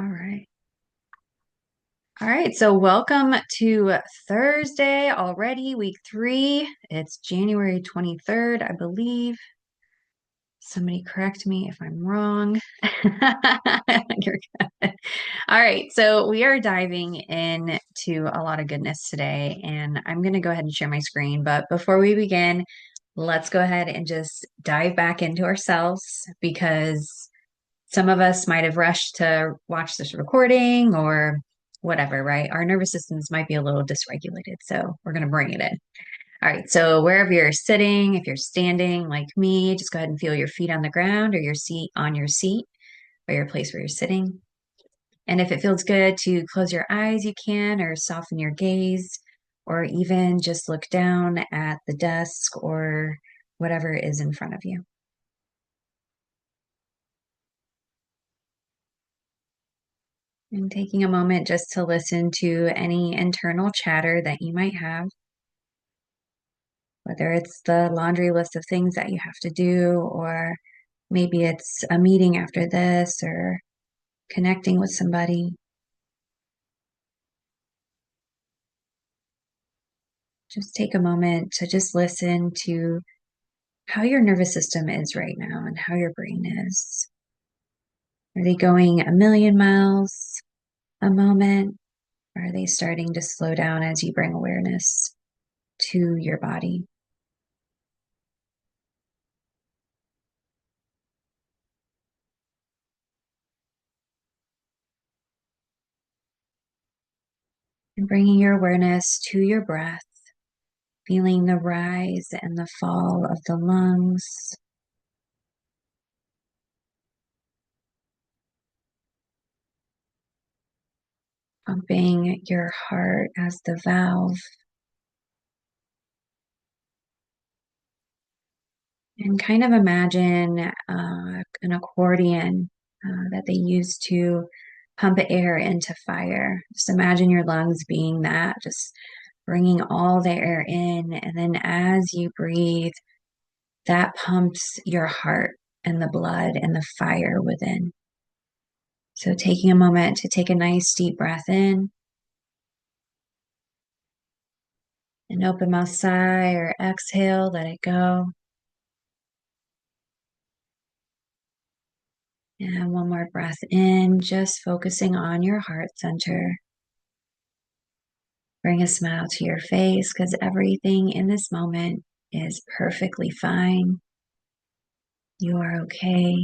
All right. All right. So welcome to Thursday already, week 3. It's January 23rd, I believe. Somebody correct me if I'm wrong. You're good. All right. So we are diving into a lot of goodness today, and I'm going to go ahead and share my screen. But before we begin, let's go ahead and just dive back into ourselves because some of us might have rushed to watch this recording or whatever, right? Our nervous systems might be a little dysregulated. So we're going to bring it in. All right. So wherever you're sitting, if you're standing like me, just go ahead and feel your feet on the ground or your seat on your seat or your place where you're sitting. And if it feels good to close your eyes, you can, or soften your gaze, or even just look down at the desk or whatever is in front of you. And taking a moment just to listen to any internal chatter that you might have, whether it's the laundry list of things that you have to do, or maybe it's a meeting after this, or connecting with somebody. Just take a moment to just listen to how your nervous system is right now and how your brain is. Are they going a million miles a moment? Or are they starting to slow down as you bring awareness to your body? And bringing your awareness to your breath, feeling the rise and the fall of the lungs. Pumping your heart as the valve. And kind of imagine an accordion that they use to pump air into fire. Just imagine your lungs being that, just bringing all the air in. And then as you breathe, that pumps your heart and the blood and the fire within. So taking a moment to take a nice deep breath in, an open mouth sigh or exhale, let it go. And one more breath in, just focusing on your heart center. Bring a smile to your face because everything in this moment is perfectly fine. You are okay.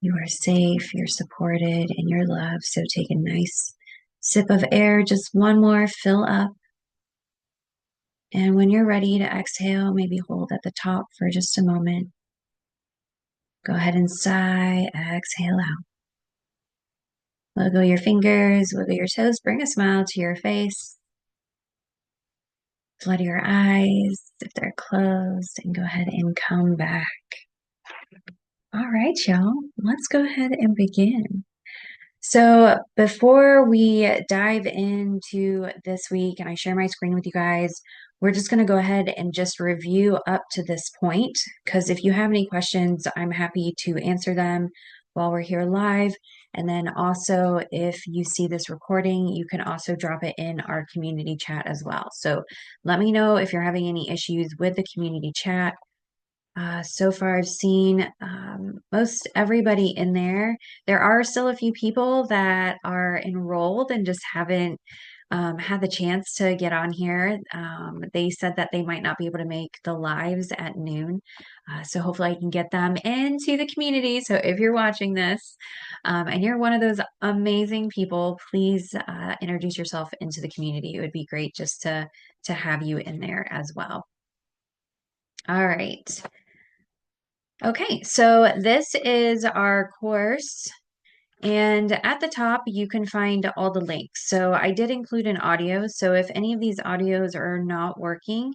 You are safe. You're supported and you're loved. So take a nice sip of air, just one more, fill up. And when you're ready to exhale, maybe hold at the top for just a moment. Go ahead and sigh, exhale out. Wiggle your fingers, wiggle your toes, bring a smile to your face. Flutter your eyes if they're closed, and go ahead and come back. All right, y'all, let's go ahead and begin. So before we dive into this week and I share my screen with you guys, we're just going to go ahead and just review up to this point. Because if you have any questions, I'm happy to answer them while we're here live. And then also, if you see this recording, you can also drop it in our community chat as well. So let me know if you're having any issues with the community chat. So far, I've seen most everybody in there. There are still a few people that are enrolled and just haven't had the chance to get on here. They said that they might not be able to make the lives at noon. So hopefully I can get them into the community. So if you're watching this and you're one of those amazing people, please introduce yourself into the community. It would be great just to have you in there as well. All right. Okay, so this is our course, and at the top you can find all the links. So I did include an audio, so if any of these audios are not working,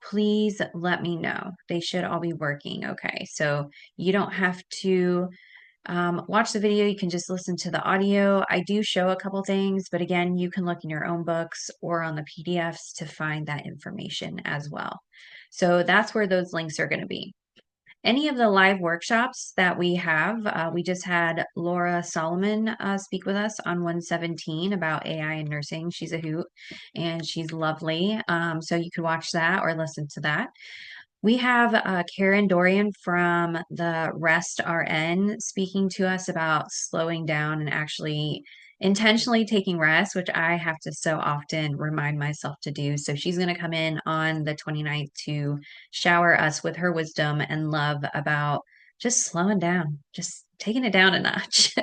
please let me know. They should all be working. Okay, so you don't have to watch the video, you can just listen to the audio. I do show a couple things, but again, you can look in your own books or on the PDFs to find that information as well. So that's where those links are going to be. any of the live workshops that we have. We just had Laura Solomon speak with us on 117 about AI and nursing. She's a hoot and she's lovely. So you could watch that or listen to that. We have Karen Dorian from the Rest RN speaking to us about slowing down and actually intentionally taking rest, which I have to so often remind myself to do. So she's going to come in on the 29th to shower us with her wisdom and love about just slowing down, just taking it down a notch.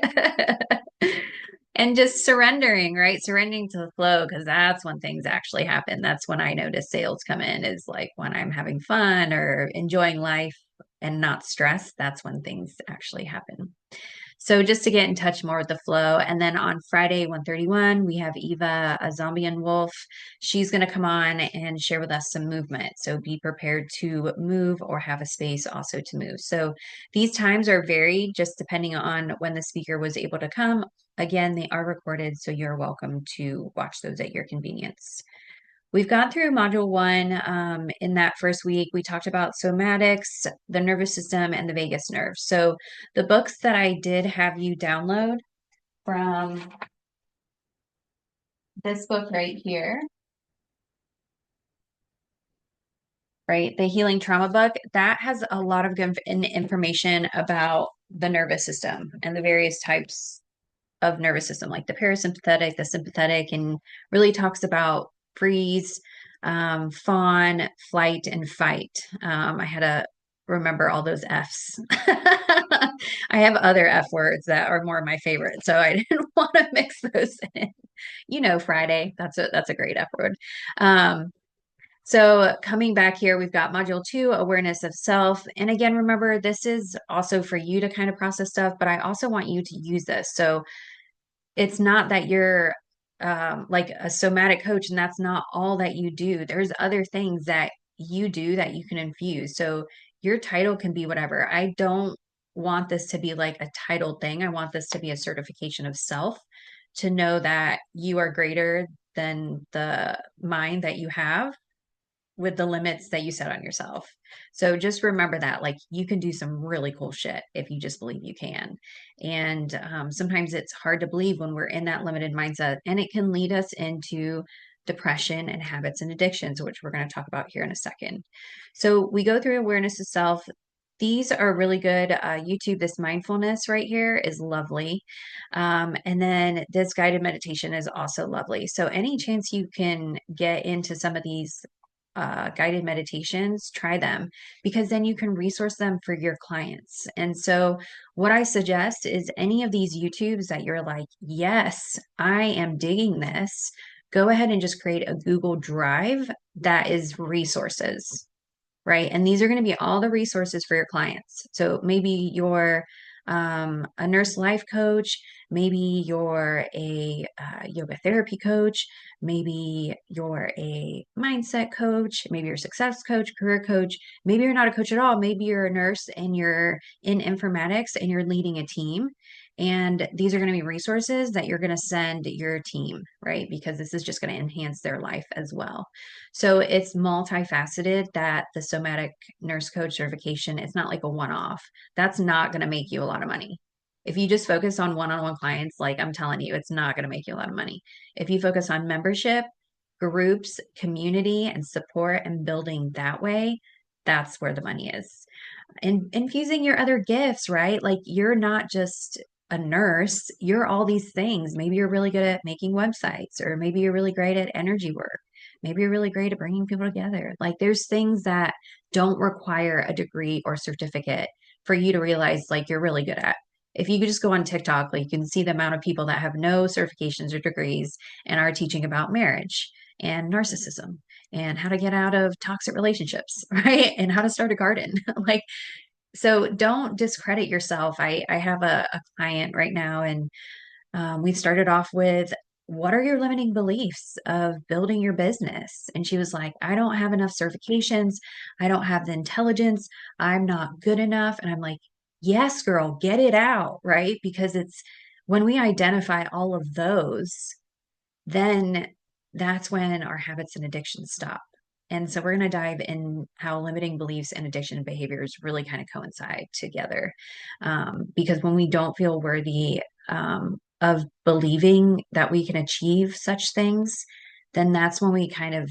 And just surrendering, right? Surrendering to the flow, because that's when things actually happen. That's when I notice sales come in, is like when I'm having fun or enjoying life and not stressed. That's when things actually happen. So just to get in touch more with the flow. And then on Friday, 131, we have Eva, a zombie and wolf. She's going to come on and share with us some movement. So be prepared to move or have a space also to move. So these times are varied just depending on when the speaker was able to come. Again, they are recorded, so you're welcome to watch those at your convenience. We've gone through module one. In that first week, we talked about somatics, the nervous system, and the vagus nerve. So the books that I did have you download from this book right here, right? The Healing Trauma book, that has a lot of good information about the nervous system and the various types of nervous system, like the parasympathetic, the sympathetic, and really talks about freeze, fawn, flight, and fight. I had to remember all those F's. I have other F words that are more my favorite, so I didn't want to mix those in. You know, Friday. That's a great F word. So coming back here, we've got module 2, awareness of self. And again, remember, this is also for you to kind of process stuff, but I also want you to use this. So it's not that you're like a somatic coach and that's not all that you do. There's other things that you do that you can infuse. So your title can be whatever. I don't want this to be like a title thing. I want this to be a certification of self, to know that you are greater than the mind that you have with the limits that you set on yourself. So just remember that, like, you can do some really cool shit if you just believe you can. And sometimes it's hard to believe when we're in that limited mindset, and it can lead us into depression and habits and addictions, which we're going to talk about here in a second. So we go through awareness of self. These are really good. YouTube, this mindfulness right here is lovely. And then this guided meditation is also lovely. So any chance you can get into some of these guided meditations, try them, because then you can resource them for your clients. And so, what I suggest is any of these YouTubes that you're like, yes, I am digging this, go ahead and just create a Google Drive that is resources, right? And these are going to be all the resources for your clients. So maybe you're a nurse life coach, maybe you're a yoga therapy coach, maybe you're a mindset coach, maybe you're a success coach, career coach, maybe you're not a coach at all, maybe you're a nurse and you're in informatics and you're leading a team. And these are going to be resources that you're going to send your team, right? Because this is just going to enhance their life as well. So it's multifaceted, that the somatic nurse coach certification, it's not like a one-off. That's not going to make you a lot of money. If you just focus on one-on-one clients, like I'm telling you, it's not going to make you a lot of money. If you focus on membership, groups, community, and support and building that way, that's where the money is. And infusing your other gifts, right? Like, you're not just a nurse, you're all these things. Maybe you're really good at making websites, or maybe you're really great at energy work. Maybe you're really great at bringing people together. Like, there's things that don't require a degree or certificate for you to realize, like, you're really good at. If you could just go on TikTok, like, you can see the amount of people that have no certifications or degrees and are teaching about marriage and narcissism and how to get out of toxic relationships, right? And how to start a garden. Like, so don't discredit yourself. I have a client right now, and we started off with, what are your limiting beliefs of building your business? And she was like, I don't have enough certifications. I don't have the intelligence. I'm not good enough. And I'm like, yes, girl, get it out, right? Because it's when we identify all of those, then that's when our habits and addictions stop. And so we're going to dive in how limiting beliefs and addiction behaviors really kind of coincide together. Because when we don't feel worthy of believing that we can achieve such things, then that's when we kind of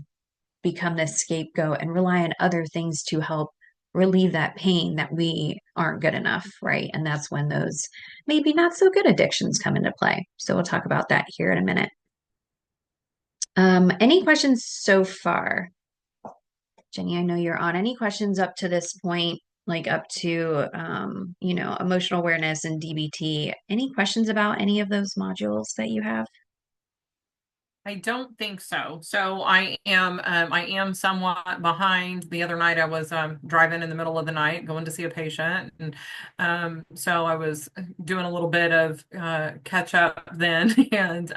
become this scapegoat and rely on other things to help relieve that pain that we aren't good enough, right? And that's when those maybe not so good addictions come into play. So we'll talk about that here in a minute. Any questions so far? Jenny, I know you're on. Any questions up to this point, like up to, emotional awareness and DBT? Any questions about any of those modules that you have? I don't think so. So I am somewhat behind. The other night I was driving in the middle of the night going to see a patient, and so I was doing a little bit of catch up then, and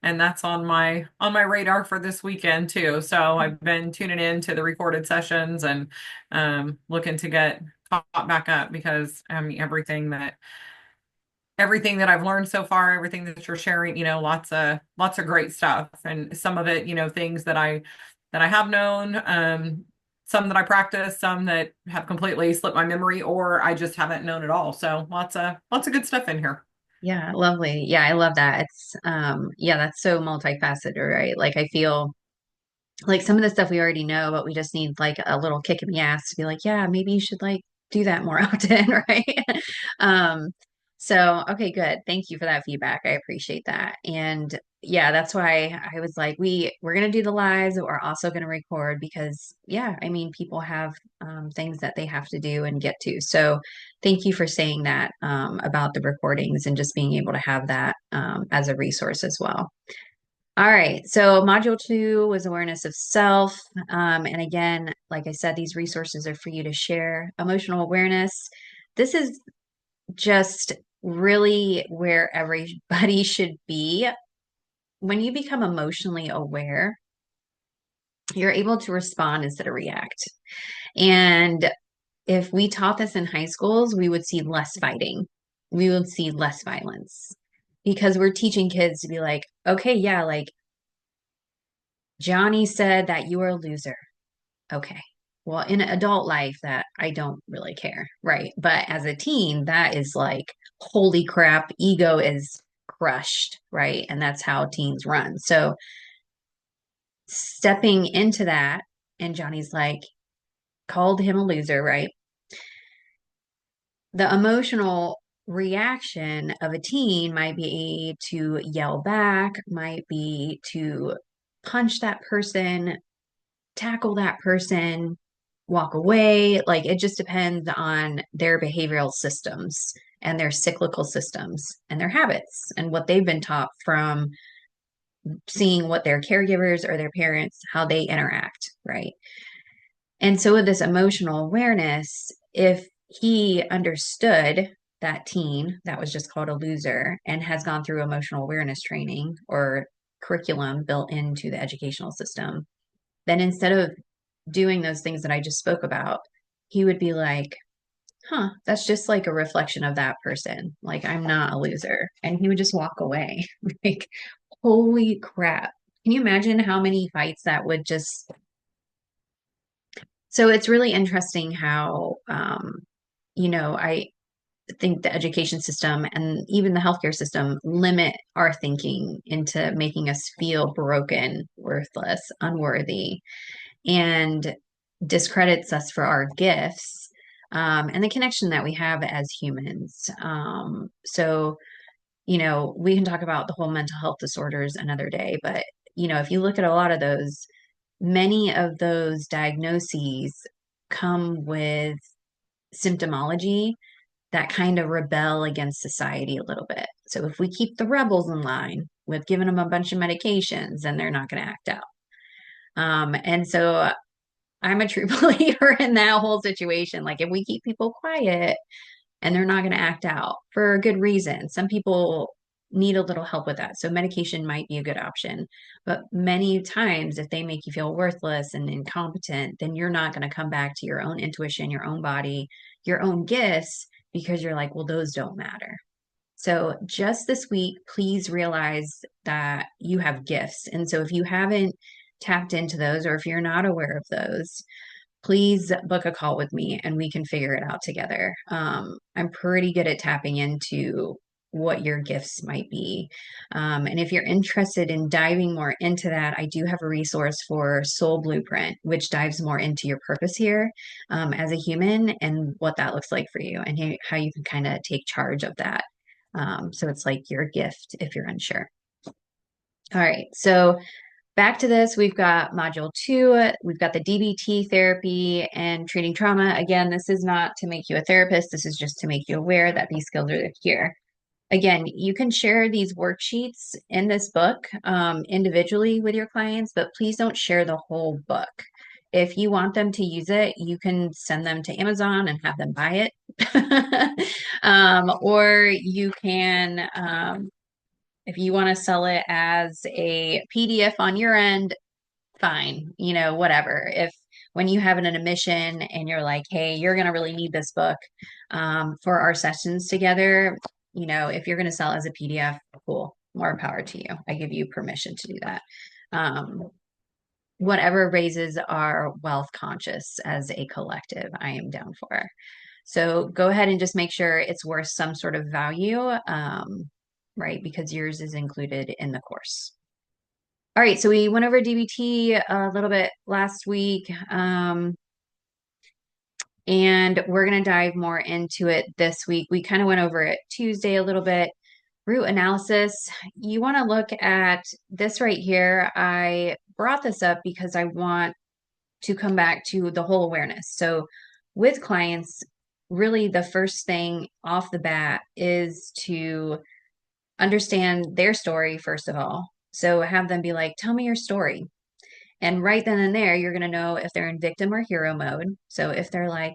that's on my radar for this weekend too. So I've been tuning in to the recorded sessions and looking to get caught back up because everything that I've learned so far, everything that you're sharing, lots of great stuff. And some of it, things that I have known, some that I practice, some that have completely slipped my memory, or I just haven't known at all. So lots of good stuff in here. Yeah, lovely. Yeah, I love that. It's yeah, that's so multifaceted, right? Like I feel like some of the stuff we already know, but we just need like a little kick in the ass to be like, yeah, maybe you should like do that more often, right? Um, so okay, good. Thank you for that feedback. I appreciate that. And yeah, that's why I was like, we're gonna do the lives, but we're also gonna record because yeah, I mean, people have things that they have to do and get to. So thank you for saying that about the recordings and just being able to have that as a resource as well. All right. So module two was awareness of self. And again, like I said, these resources are for you to share. Emotional awareness. This is just really where everybody should be. When you become emotionally aware, you're able to respond instead of react. And if we taught this in high schools, we would see less fighting. We would see less violence because we're teaching kids to be like, okay, yeah, like Johnny said that you are a loser. Okay. Well, in adult life, that I don't really care, right? But as a teen, that is like, holy crap, ego is crushed, right? And that's how teens run. So stepping into that, and Johnny's like, called him a loser, right? The emotional reaction of a teen might be to yell back, might be to punch that person, tackle that person, walk away. Like it just depends on their behavioral systems and their cyclical systems and their habits and what they've been taught from seeing what their caregivers or their parents, how they interact, right? And so with this emotional awareness, if he understood that teen that was just called a loser and has gone through emotional awareness training or curriculum built into the educational system, then instead of doing those things that I just spoke about, he would be like, huh, that's just like a reflection of that person. Like, I'm not a loser. And he would just walk away. Like, holy crap. Can you imagine how many fights that would just. So it's really interesting how, I think the education system and even the healthcare system limit our thinking into making us feel broken, worthless, unworthy, and discredits us for our gifts and the connection that we have as humans. We can talk about the whole mental health disorders another day, but, if you look at a lot of those, many of those diagnoses come with symptomology that kind of rebel against society a little bit. So if we keep the rebels in line with giving them a bunch of medications, then they're not going to act out. And so I'm a true believer in that whole situation. Like if we keep people quiet and they're not going to act out for a good reason, some people need a little help with that. So medication might be a good option. But many times, if they make you feel worthless and incompetent, then you're not going to come back to your own intuition, your own body, your own gifts, because you're like, well, those don't matter. So just this week, please realize that you have gifts. And so if you haven't tapped into those, or if you're not aware of those, please book a call with me and we can figure it out together. I'm pretty good at tapping into what your gifts might be. And if you're interested in diving more into that, I do have a resource for Soul Blueprint, which dives more into your purpose here as a human and what that looks like for you and how you can kind of take charge of that. So it's like your gift if you're unsure. All right. So back to this, we've got module 2, we've got the DBT therapy and treating trauma. Again, this is not to make you a therapist. This is just to make you aware that these skills are here. Again, you can share these worksheets in this book individually with your clients, but please don't share the whole book. If you want them to use it, you can send them to Amazon and have them buy it. Or you can if you want to sell it as a PDF on your end, fine, whatever. If when you have an admission and you're like, hey, you're going to really need this book for our sessions together, if you're going to sell it as a PDF, cool, more power to you. I give you permission to do that. Whatever raises our wealth conscious as a collective, I am down for. So go ahead and just make sure it's worth some sort of value, right? Because yours is included in the course. All right, so we went over DBT a little bit last week, and we're going to dive more into it this week. We kind of went over it Tuesday a little bit. Root analysis, you want to look at this right here. I brought this up because I want to come back to the whole awareness. So with clients, really the first thing off the bat is to understand their story, first of all. So have them be like, tell me your story. And right then and there, you're going to know if they're in victim or hero mode. So if they're like,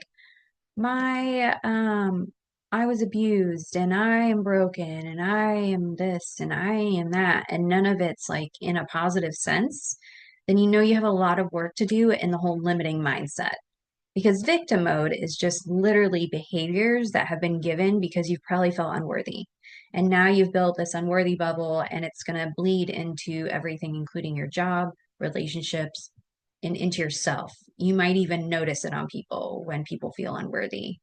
I was abused and I am broken and I am this and I am that, and none of it's like in a positive sense, then you have a lot of work to do in the whole limiting mindset. Because victim mode is just literally behaviors that have been given because you've probably felt unworthy. And now you've built this unworthy bubble and it's going to bleed into everything, including your job, relationships, and into yourself. You might even notice it on people when people feel unworthy.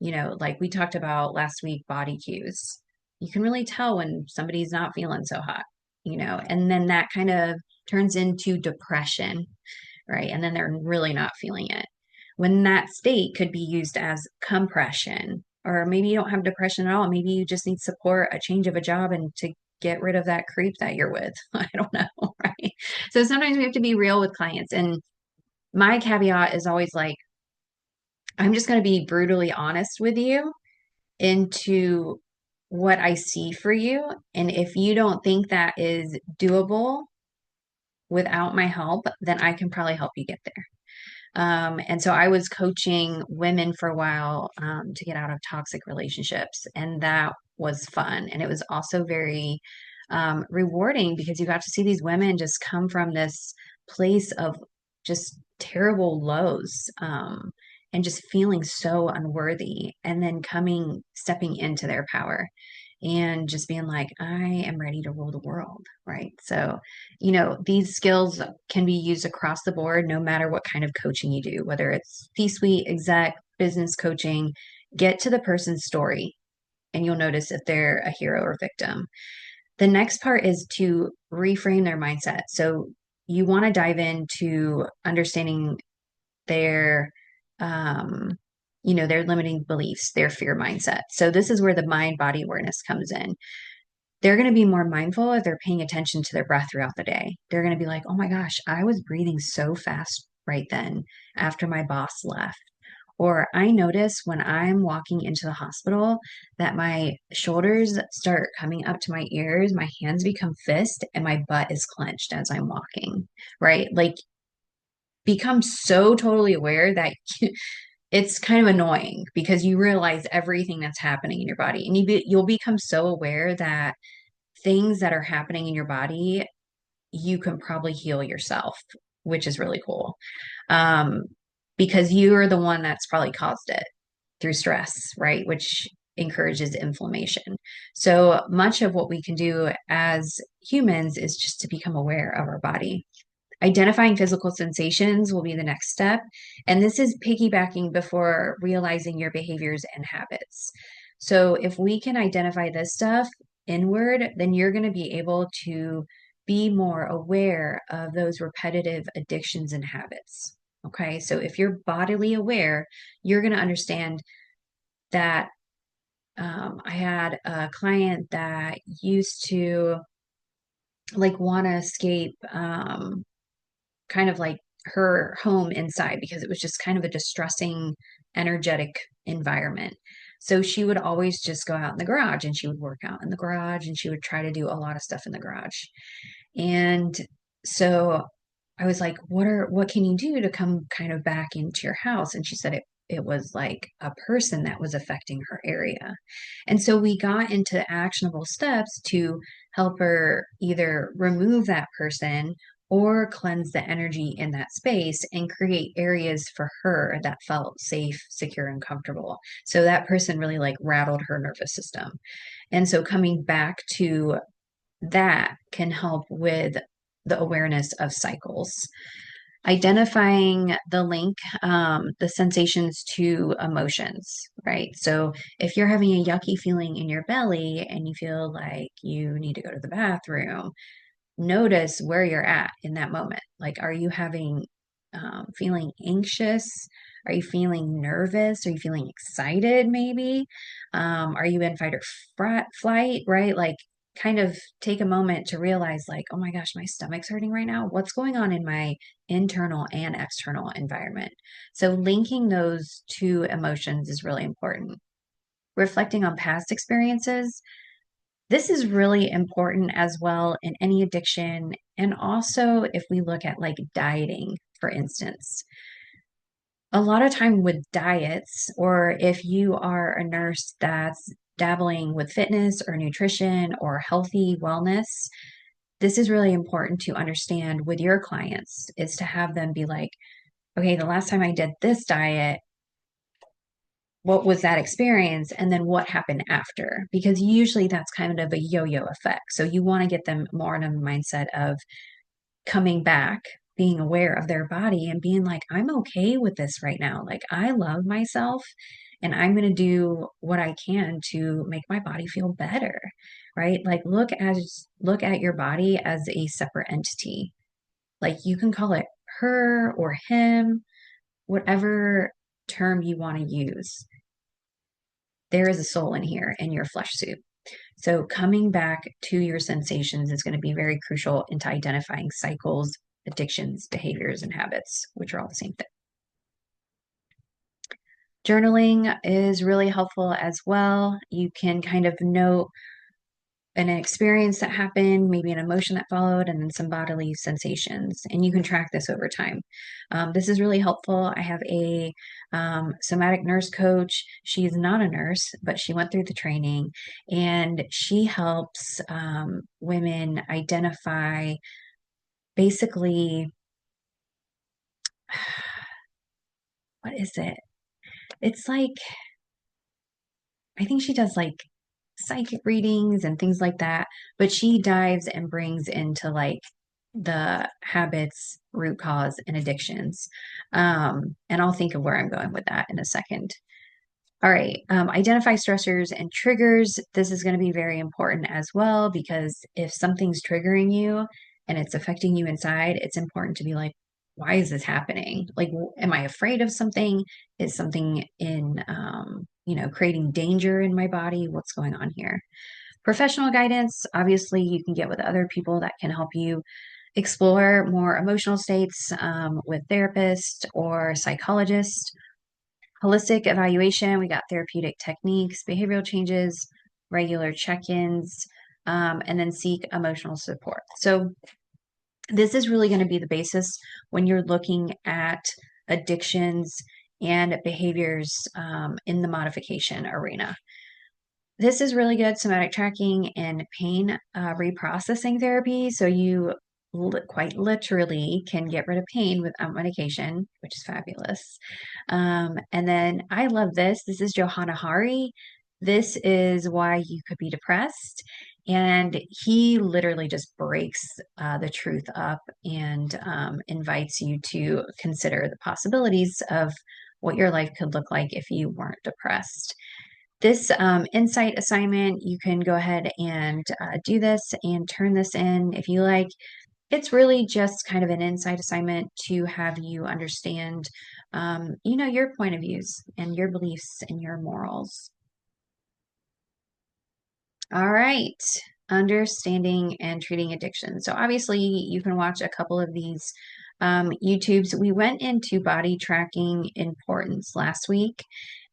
Like we talked about last week, body cues. You can really tell when somebody's not feeling so hot, and then that kind of turns into depression, right? And then they're really not feeling it. When that state could be used as compression, or maybe you don't have depression at all. Maybe you just need support, a change of a job, and to get rid of that creep that you're with. I don't know, right? So sometimes we have to be real with clients. And my caveat is always like, I'm just going to be brutally honest with you into what I see for you. And if you don't think that is doable without my help, then I can probably help you get there. And so I was coaching women for a while to get out of toxic relationships, and that was fun. And it was also very rewarding because you got to see these women just come from this place of just terrible lows and just feeling so unworthy, and then stepping into their power and just being like, I am ready to rule the world, right? So, these skills can be used across the board, no matter what kind of coaching you do, whether it's C-suite, exec, business coaching. Get to the person's story, and you'll notice if they're a hero or victim. The next part is to reframe their mindset. So you want to dive into understanding their their limiting beliefs, their fear mindset. So this is where the mind body awareness comes in. They're going to be more mindful if they're paying attention to their breath throughout the day. They're going to be like, oh my gosh, I was breathing so fast right then after my boss left. Or I notice when I'm walking into the hospital that my shoulders start coming up to my ears, my hands become fist, and my butt is clenched as I'm walking, right? Like become so totally aware that it's kind of annoying because you realize everything that's happening in your body, and you'll become so aware that things that are happening in your body, you can probably heal yourself, which is really cool. Because you are the one that's probably caused it through stress, right? Which encourages inflammation. So much of what we can do as humans is just to become aware of our body. Identifying physical sensations will be the next step. And this is piggybacking before realizing your behaviors and habits. So if we can identify this stuff inward, then you're going to be able to be more aware of those repetitive addictions and habits. Okay. So if you're bodily aware, you're going to understand that I had a client that used to like want to escape kind of like her home inside because it was just kind of a distressing, energetic environment. So she would always just go out in the garage and she would work out in the garage and she would try to do a lot of stuff in the garage. And so I was like, what can you do to come kind of back into your house? And she said it was like a person that was affecting her area. And so we got into actionable steps to help her either remove that person or cleanse the energy in that space and create areas for her that felt safe, secure, and comfortable. So that person really like rattled her nervous system. And so coming back to that can help with the awareness of cycles. Identifying the link, the sensations to emotions, right? So if you're having a yucky feeling in your belly and you feel like you need to go to the bathroom, notice where you're at in that moment. Like, are you feeling anxious? Are you feeling nervous? Are you feeling excited, maybe? Are you in fight or flight, right? Like, kind of take a moment to realize, like, oh my gosh, my stomach's hurting right now. What's going on in my internal and external environment? So, linking those two emotions is really important. Reflecting on past experiences, this is really important as well in any addiction. And also, if we look at like dieting, for instance, a lot of time with diets, or if you are a nurse that's dabbling with fitness or nutrition or healthy wellness, this is really important to understand with your clients is to have them be like, okay, the last time I did this diet, what was that experience and then what happened after, because usually that's kind of a yo-yo effect. So you want to get them more in a mindset of coming back, being aware of their body and being like, I'm okay with this right now, like I love myself and I'm going to do what I can to make my body feel better, right? Like look at your body as a separate entity. Like you can call it her or him, whatever term you want to use. There is a soul in here in your flesh suit. So coming back to your sensations is going to be very crucial into identifying cycles, addictions, behaviors, and habits, which are all the same thing. Journaling is really helpful as well. You can kind of note an experience that happened, maybe an emotion that followed, and then some bodily sensations. And you can track this over time. This is really helpful. I have a somatic nurse coach. She's not a nurse, but she went through the training and she helps women identify basically, what is it? It's like, I think she does like psychic readings and things like that, but she dives and brings into like the habits, root cause, and addictions. And I'll think of where I'm going with that in a second. All right, identify stressors and triggers. This is going to be very important as well because if something's triggering you and it's affecting you inside, it's important to be like, why is this happening? Like, am I afraid of something? Is something in, creating danger in my body? What's going on here? Professional guidance, obviously, you can get with other people that can help you explore more emotional states with therapists or psychologists. Holistic evaluation, we got therapeutic techniques, behavioral changes, regular check-ins, and then seek emotional support. So this is really going to be the basis when you're looking at addictions and behaviors in the modification arena. This is really good somatic tracking and pain reprocessing therapy. So you quite literally can get rid of pain without medication, which is fabulous. And then I love this. This is Johanna Hari. This is why you could be depressed. And he literally just breaks the truth up and invites you to consider the possibilities of what your life could look like if you weren't depressed. This insight assignment, you can go ahead and do this and turn this in if you like. It's really just kind of an insight assignment to have you understand, your point of views and your beliefs and your morals. All right. Understanding and treating addiction. So obviously you can watch a couple of these YouTubes. We went into body tracking importance last week,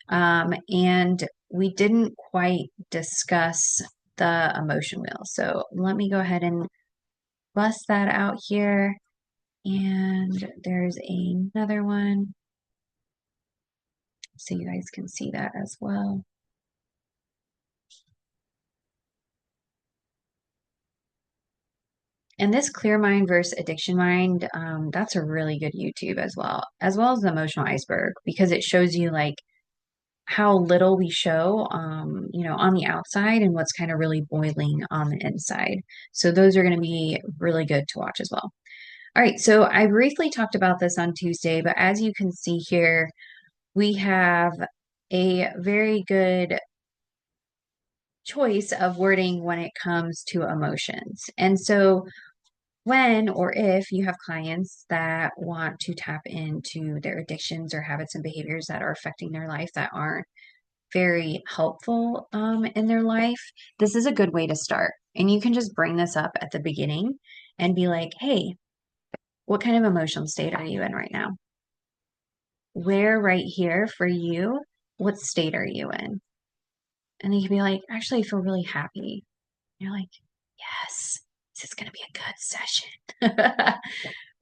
and we didn't quite discuss the emotion wheel. So let me go ahead and bust that out here. And there's another one so you guys can see that as well. And this Clear Mind versus Addiction Mind, that's a really good YouTube as well as the Emotional Iceberg, because it shows you like how little we show, on the outside and what's kind of really boiling on the inside. So those are going to be really good to watch as well. All right, so I briefly talked about this on Tuesday, but as you can see here, we have a very good choice of wording when it comes to emotions. And so when or if you have clients that want to tap into their addictions or habits and behaviors that are affecting their life that aren't very helpful in their life, this is a good way to start. And you can just bring this up at the beginning and be like, hey, what kind of emotional state are you in right now? Where right here for you, what state are you in? And then you can be like, actually, I feel really happy. You're like, yes, this is going to be a good session.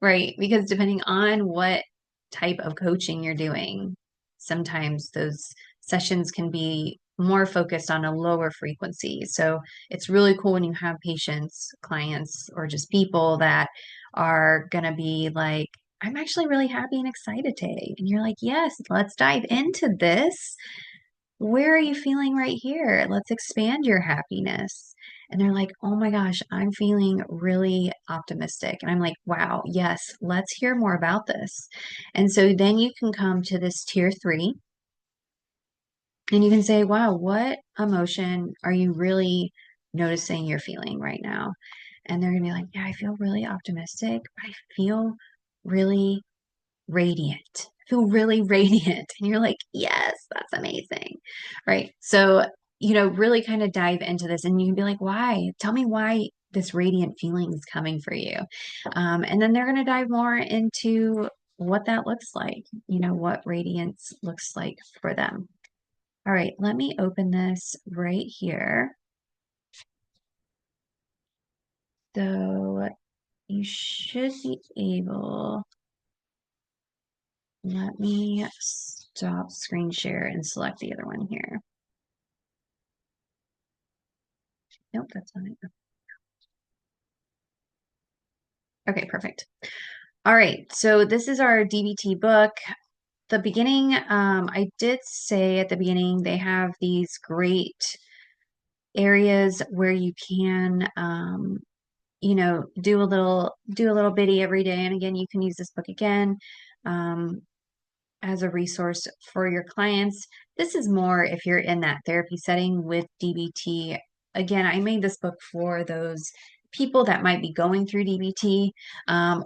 Right? Because depending on what type of coaching you're doing, sometimes those sessions can be more focused on a lower frequency. So it's really cool when you have patients, clients, or just people that are going to be like, I'm actually really happy and excited today. And you're like, yes, let's dive into this. Where are you feeling right here? Let's expand your happiness. And they're like, oh my gosh, I'm feeling really optimistic. And I'm like, wow, yes, let's hear more about this. And so then you can come to this tier 3 and you can say, wow, what emotion are you really noticing you're feeling right now? And they're going to be like, yeah, I feel really optimistic. I feel really radiant, feel really radiant. And you're like, yes, that's amazing. Right. So, really kind of dive into this and you can be like, why? Tell me why this radiant feeling is coming for you. And then they're going to dive more into what that looks like, what radiance looks like for them. All right, let me open this right here. So you should be able. Let me stop screen share and select the other one here. Nope, that's not it. Okay, perfect. All right, so this is our DBT book. The beginning, I did say at the beginning, they have these great areas where you can, do a little bitty every day. And again, you can use this book again. As a resource for your clients. This is more if you're in that therapy setting with DBT. Again, I made this book for those people that might be going through DBT,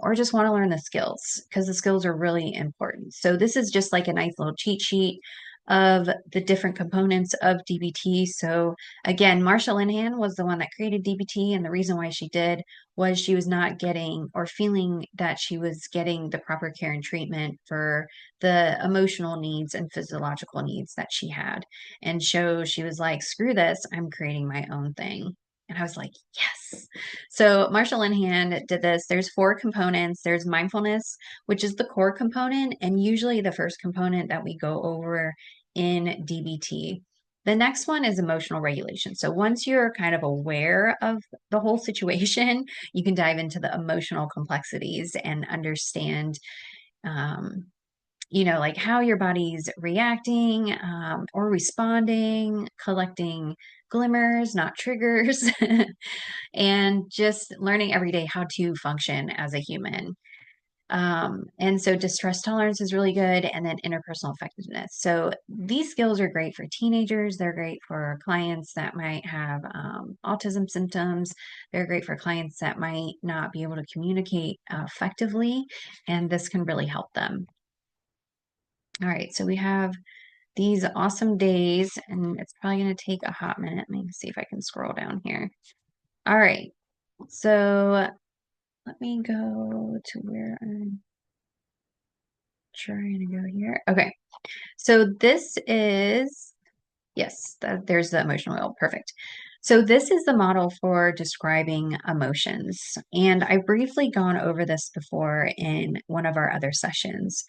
or just want to learn the skills because the skills are really important. So this is just like a nice little cheat sheet of the different components of DBT. So again, Marsha Linehan was the one that created DBT, and the reason why she did was she was not getting or feeling that she was getting the proper care and treatment for the emotional needs and physiological needs that she had. And so she was like, screw this, I'm creating my own thing. And I was like, yes. So Marsha Linehan did this. There's 4 components. There's mindfulness, which is the core component, and usually the first component that we go over in DBT. The next one is emotional regulation. So once you're kind of aware of the whole situation, you can dive into the emotional complexities and understand, um, like how your body's reacting or responding, collecting glimmers, not triggers, and just learning every day how to function as a human. And so distress tolerance is really good, and then interpersonal effectiveness. So these skills are great for teenagers. They're great for clients that might have autism symptoms. They're great for clients that might not be able to communicate effectively, and this can really help them. All right, so we have these awesome days, and it's probably going to take a hot minute. Let me see if I can scroll down here. All right, so let me go to where I'm trying to go here. Okay, so this is, yes, there's the emotional wheel. Perfect. So this is the model for describing emotions. And I've briefly gone over this before in one of our other sessions.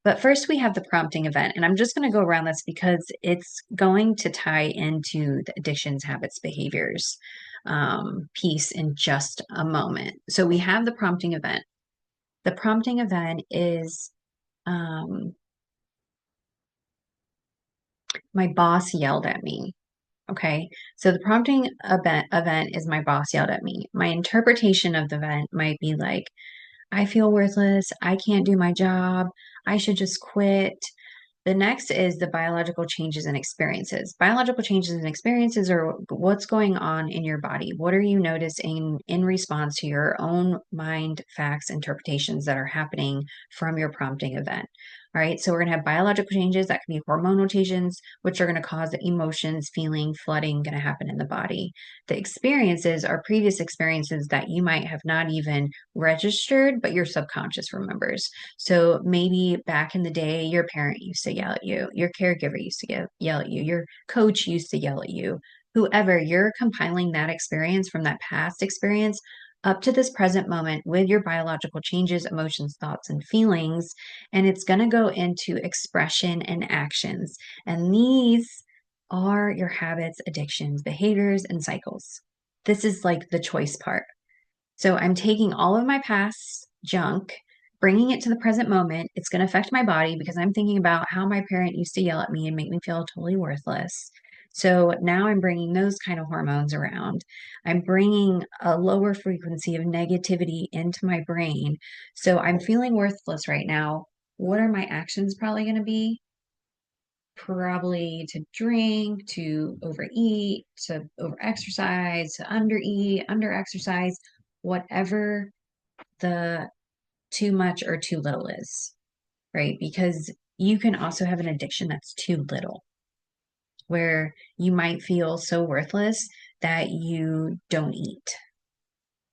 But first we have the prompting event. And I'm just going to go around this because it's going to tie into the addictions, habits, behaviors piece in just a moment. So we have the prompting event. The prompting event is um, my boss yelled at me. Okay. So the prompting event is my boss yelled at me. My interpretation of the event might be like, I feel worthless. I can't do my job. I should just quit. The next is the biological changes and experiences. Biological changes and experiences are what's going on in your body. What are you noticing in response to your own mind, facts, interpretations that are happening from your prompting event? All right, so we're going to have biological changes that can be hormonal changes, which are going to cause emotions, feeling, flooding going to happen in the body. The experiences are previous experiences that you might have not even registered, but your subconscious remembers. So maybe back in the day, your parent used to yell at you, your caregiver used to yell at you, your coach used to yell at you, whoever, you're compiling that experience from that past experience up to this present moment with your biological changes, emotions, thoughts, and feelings. And it's going to go into expression and actions. And these are your habits, addictions, behaviors, and cycles. This is like the choice part. So I'm taking all of my past junk, bringing it to the present moment. It's going to affect my body because I'm thinking about how my parent used to yell at me and make me feel totally worthless. So now I'm bringing those kind of hormones around. I'm bringing a lower frequency of negativity into my brain. So I'm feeling worthless right now. What are my actions probably going to be? Probably to drink, to overeat, to overexercise, to undereat, underexercise, whatever the too much or too little is, right? Because you can also have an addiction that's too little, where you might feel so worthless that you don't eat,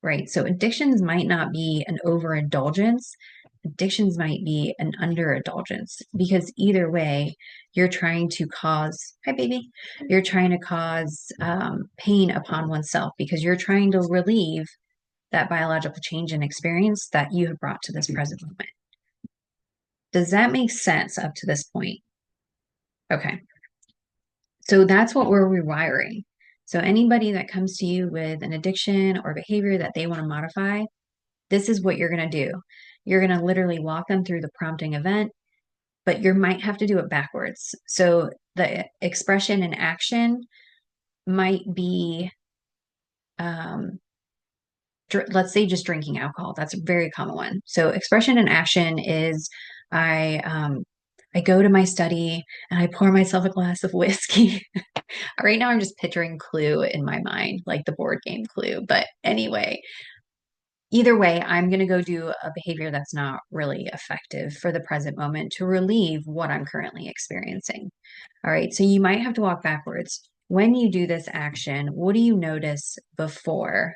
right? So addictions might not be an overindulgence. Addictions might be an underindulgence because either way, you're trying to cause, hi baby, you're trying to cause pain upon oneself because you're trying to relieve that biological change and experience that you have brought to this present moment. Does that make sense up to this point? Okay. So that's what we're rewiring. So anybody that comes to you with an addiction or behavior that they want to modify, this is what you're going to do. You're going to literally walk them through the prompting event, but you might have to do it backwards. So the expression and action might be, um, let's say just drinking alcohol. That's a very common one. So expression and action is I go to my study and I pour myself a glass of whiskey. Right now I'm just picturing Clue in my mind, like the board game Clue. But anyway, either way, I'm going to go do a behavior that's not really effective for the present moment to relieve what I'm currently experiencing. All right, so you might have to walk backwards. When you do this action, what do you notice before?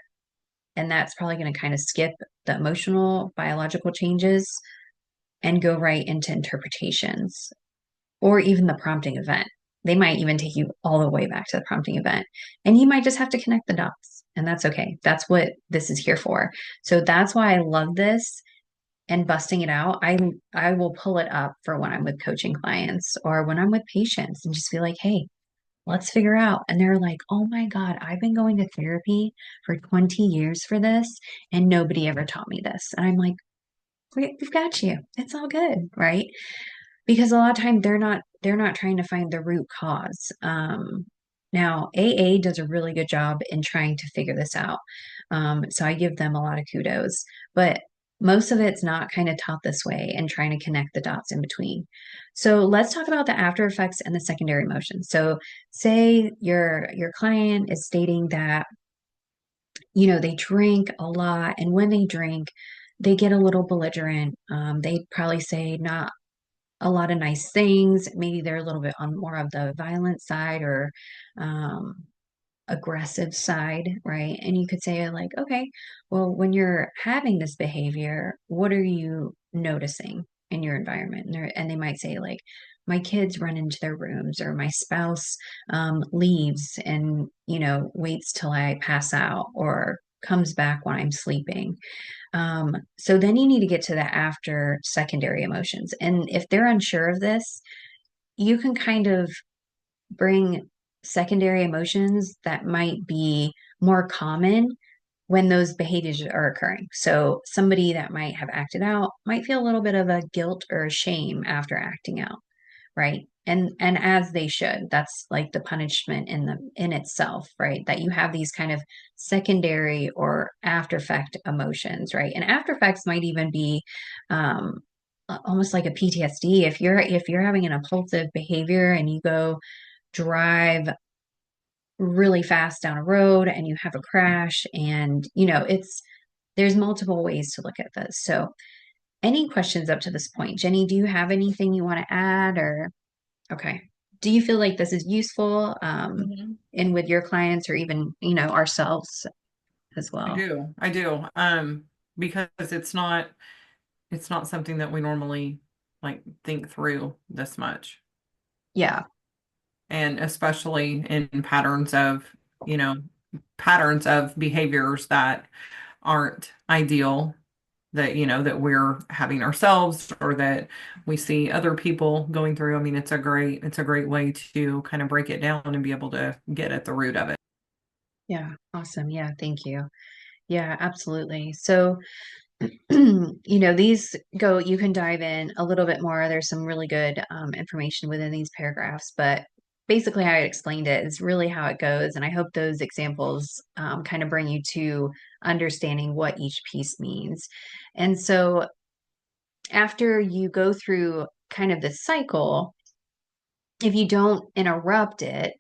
And that's probably going to kind of skip the emotional, biological changes and go right into interpretations or even the prompting event. They might even take you all the way back to the prompting event. And you might just have to connect the dots. And that's okay. That's what this is here for. So that's why I love this and busting it out. I will pull it up for when I'm with coaching clients or when I'm with patients and just be like, hey, let's figure out. And they're like, oh my God, I've been going to therapy for 20 years for this, and nobody ever taught me this. And I'm like, we've got you. It's all good, right? because a lot of time they're not trying to find the root cause. Now AA does a really good job in trying to figure this out. So I give them a lot of kudos, but most of it's not kind of taught this way and trying to connect the dots in between. So let's talk about the after effects and the secondary emotions. So say your client is stating that they drink a lot, and when they drink, they get a little belligerent. They probably say not a lot of nice things. Maybe they're a little bit on more of the violent side or um, aggressive side, right? And you could say, like, okay, well, when you're having this behavior, what are you noticing in your environment? And they might say, like, my kids run into their rooms, or my spouse leaves and, waits till I pass out, or comes back when I'm sleeping. So then you need to get to the after secondary emotions. And if they're unsure of this, you can kind of bring secondary emotions that might be more common when those behaviors are occurring. So somebody that might have acted out might feel a little bit of a guilt or a shame after acting out, right? And as they should. That's like the punishment in itself, right? That you have these kind of secondary or after effect emotions, right? And after effects might even be almost like a PTSD. If you're having an impulsive behavior and you go drive really fast down a road and you have a crash, and there's multiple ways to look at this. So any questions up to this point? Jenny, do you have anything you want to add? Or okay, do you feel like this is useful Mhm. in with your clients, or even ourselves as I well? do. I do. Because it's not something that we normally like think through this much. Yeah. And especially in you know, patterns of behaviors that aren't ideal that, that we're having ourselves or that we see other people going through. I mean, it's a great way to kind of break it down and be able to get at the root of it. Yeah, awesome. Yeah, thank you. Yeah, absolutely. So these go, you can dive in a little bit more. There's some really good information within these paragraphs, but basically, how I explained it is really how it goes. And I hope those examples kind of bring you to understanding what each piece means. And so, after you go through kind of this cycle, if you don't interrupt it,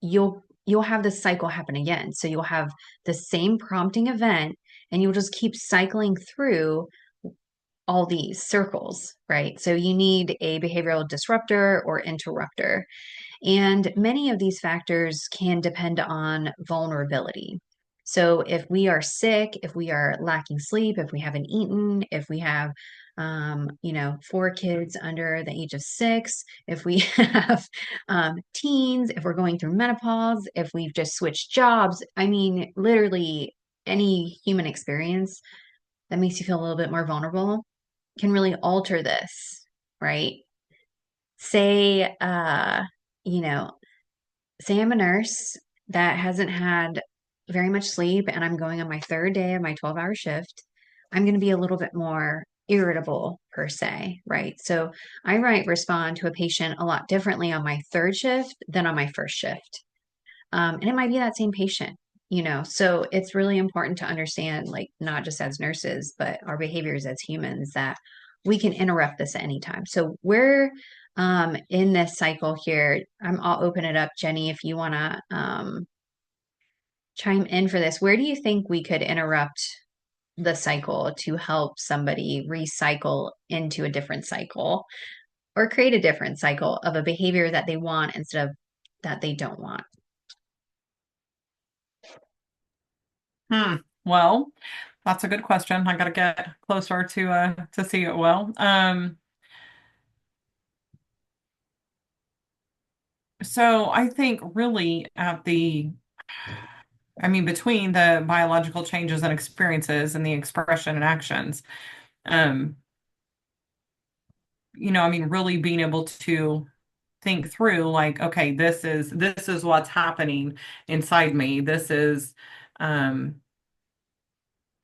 you'll have this cycle happen again. So you'll have the same prompting event, and you'll just keep cycling through all these circles, right? So you need a behavioral disruptor or interrupter. And many of these factors can depend on vulnerability. So if we are sick, if we are lacking sleep, if we haven't eaten, if we have, 4 kids under the age of 6, if we have teens, if we're going through menopause, if we've just switched jobs, I mean, literally any human experience that makes you feel a little bit more vulnerable can really alter this, right? Say, you know, say I'm a nurse that hasn't had very much sleep and I'm going on my third day of my 12-hour shift. I'm going to be a little bit more irritable per se, right? So I might respond to a patient a lot differently on my third shift than on my first shift. And it might be that same patient, so it's really important to understand, like, not just as nurses, but our behaviors as humans, that we can interrupt this at any time. So we're in this cycle here. I'll open it up, Jenny, if you want to chime in for this. Where do you think we could interrupt the cycle to help somebody recycle into a different cycle, or create a different cycle of a behavior that they want instead of that they don't want? Hmm. Well, that's a good question. I got to get closer to see it well. So I think really I mean, between the biological changes and experiences and the expression and actions, um, I mean, really being able to think through like, okay, this is what's happening inside me. Um,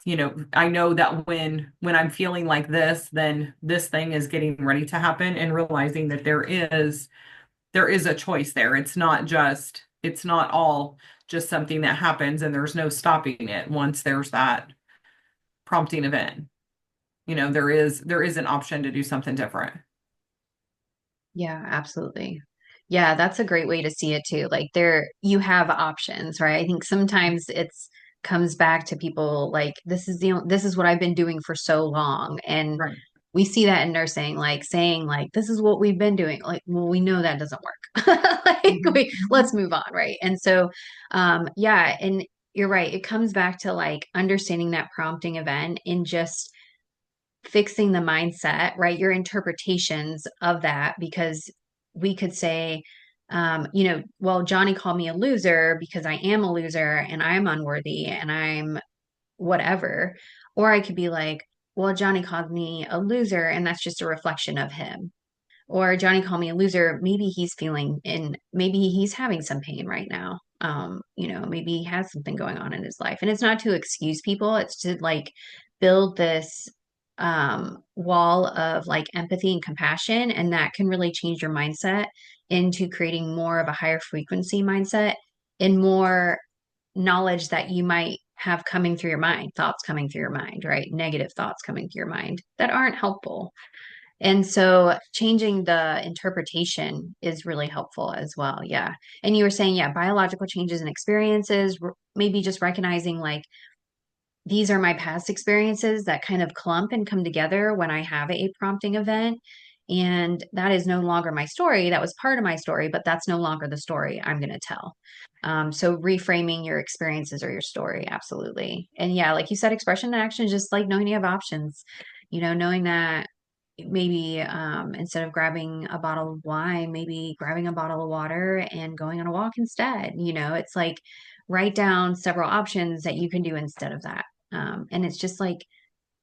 I know that when I'm feeling like this, then this thing is getting ready to happen, and realizing that there is a choice there. It's not all just something that happens and there's no stopping it once there's that prompting event. There is an option to do something different. Yeah, absolutely. Yeah, that's a great way to see it too. Like there you have options, right? I think sometimes it's comes back to people like this is what I've been doing for so long. And Right. we see that in nursing, like saying like this is what we've been doing. Like, well, we know that doesn't work. Let's Mhm. move on, right? And so yeah, and you're right. It comes back to like understanding that prompting event and just fixing the mindset, right? Your interpretations of that, because we could say, well, Johnny called me a loser because I am a loser and I'm unworthy and I'm whatever. Or I could be like, well, Johnny called me a loser and that's just a reflection of him. Or Johnny called me a loser. Maybe he's feeling and maybe he's having some pain right now. Maybe he has something going on in his life. And it's not to excuse people, it's to like build this wall of like empathy and compassion. And that can really change your mindset into creating more of a higher frequency mindset and more knowledge that you might have coming through your mind, thoughts coming through your mind, right? Negative thoughts coming through your mind that aren't helpful. And so changing the interpretation is really helpful as well. Yeah. And you were saying, yeah, biological changes and experiences, maybe just recognizing like these are my past experiences that kind of clump and come together when I have a prompting event. And that is no longer my story. That was part of my story, but that's no longer the story I'm going to tell. So reframing your experiences or your story, absolutely. And yeah, like you said, expression and action, just like knowing you have options, knowing that maybe instead of grabbing a bottle of wine, maybe grabbing a bottle of water and going on a walk instead. It's like write down several options that you can do instead of that. And it's just like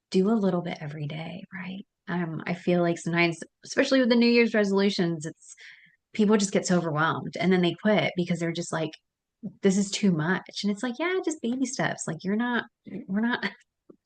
do a little bit every day, right? I feel like sometimes, especially with the New Year's resolutions, it's people just get so overwhelmed and then they quit because they're just like, this is too much. And it's like, yeah, just baby steps. Like we're not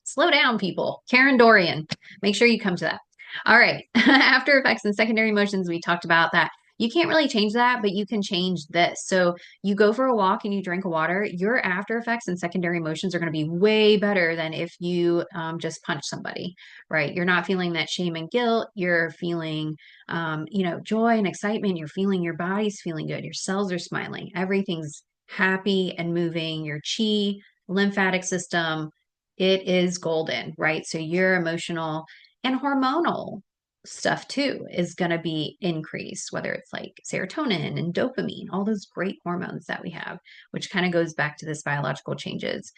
slow down, people. Karen Dorian, make sure you come to that. All right. After effects and secondary emotions, we talked about that. You can't really change that, but you can change this. So you go for a walk and you drink water, your after effects and secondary emotions are going to be way better than if you just punch somebody, right? You're not feeling that shame and guilt. You're feeling, joy and excitement. You're feeling your body's feeling good. Your cells are smiling. Everything's happy and moving. Your chi, lymphatic system, it is golden, right? So your emotional and hormonal stuff too is going to be increased, whether it's like serotonin and dopamine, all those great hormones that we have, which kind of goes back to this biological changes.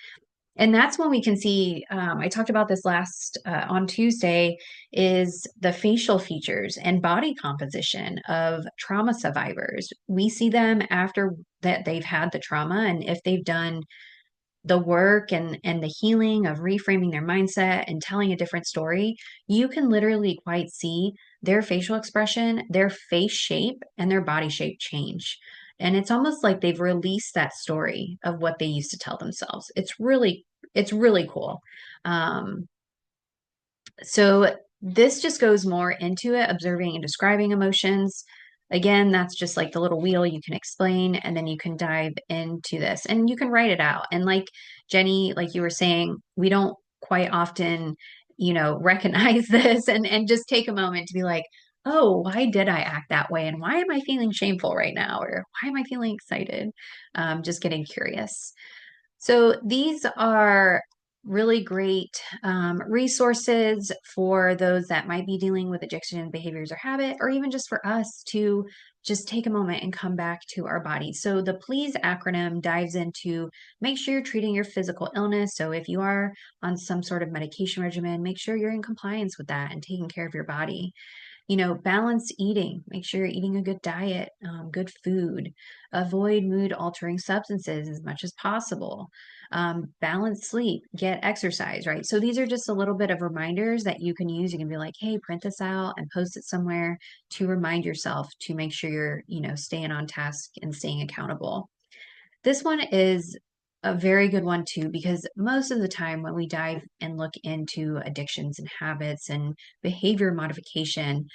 And that's when we can see, I talked about this last on Tuesday, is the facial features and body composition of trauma survivors. We see them after that they've had the trauma, and if they've done the work and the healing of reframing their mindset and telling a different story, you can literally quite see their facial expression, their face shape, and their body shape change. And it's almost like they've released that story of what they used to tell themselves. It's really cool. Um, so this just goes more into it, observing and describing emotions. Again, that's just like the little wheel you can explain, and then you can dive into this and you can write it out. And like Jenny, like you were saying, we don't quite often, recognize this and just take a moment to be like, oh, why did I act that way? And why am I feeling shameful right now? Or why am I feeling excited? Just getting curious. So these are really great resources for those that might be dealing with addiction behaviors or habit, or even just for us to just take a moment and come back to our body. So the PLEASE acronym dives into make sure you're treating your physical illness. So if you are on some sort of medication regimen, make sure you're in compliance with that and taking care of your body. Balance eating, make sure you're eating a good diet, good food, avoid mood altering substances as much as possible, balance sleep, get exercise, right? So these are just a little bit of reminders that you can use. You can be like, hey, print this out and post it somewhere to remind yourself to make sure you're, staying on task and staying accountable. This one is a very good one too, because most of the time when we dive and look into addictions and habits and behavior modification,